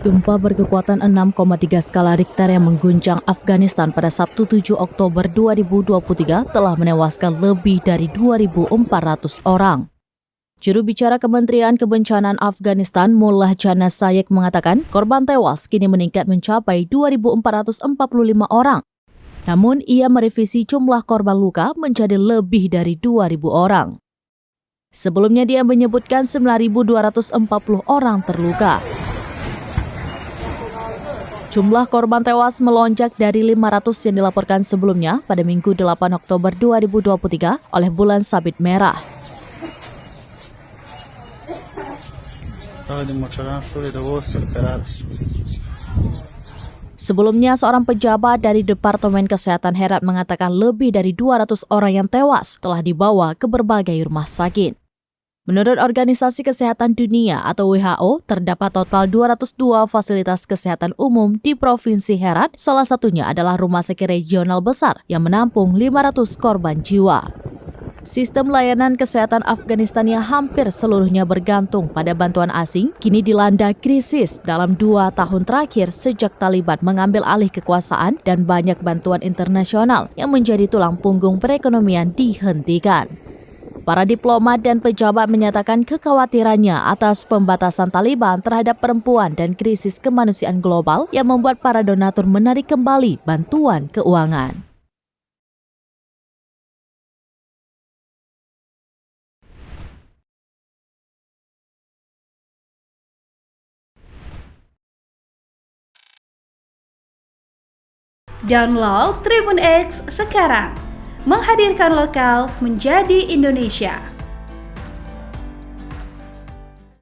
Gempa berkekuatan 6,3 skala Richter yang mengguncang Afghanistan pada Sabtu 7 Oktober 2023 telah menewaskan lebih dari 2.400 orang. Juru bicara Kementerian Kebencanaan Afghanistan, Mullah Jannah Sayek mengatakan korban tewas kini meningkat mencapai 2.445 orang. Namun, ia merevisi jumlah korban luka menjadi lebih dari 2.000 orang. Sebelumnya dia menyebutkan 9.240 orang terluka. Jumlah korban tewas melonjak dari 500 yang dilaporkan sebelumnya pada Minggu 8 Oktober 2023 oleh Bulan Sabit Merah. Sebelumnya, seorang pejabat dari Departemen Kesehatan Herat mengatakan lebih dari 200 orang yang tewas telah dibawa ke berbagai rumah sakit. Menurut Organisasi Kesehatan Dunia atau WHO, terdapat total 202 fasilitas kesehatan umum di Provinsi Herat, salah satunya adalah rumah sakit regional besar yang menampung 500 korban jiwa. Sistem layanan kesehatan Afghanistan yang hampir seluruhnya bergantung pada bantuan asing, kini dilanda krisis dalam 2 tahun terakhir sejak Taliban mengambil alih kekuasaan dan banyak bantuan internasional yang menjadi tulang punggung perekonomian dihentikan. Para diplomat dan pejabat menyatakan kekhawatirannya atas pembatasan Taliban terhadap perempuan dan krisis kemanusiaan global yang membuat para donatur menarik kembali bantuan keuangan. Download Tribun X sekarang, menghadirkan lokal menjadi Indonesia.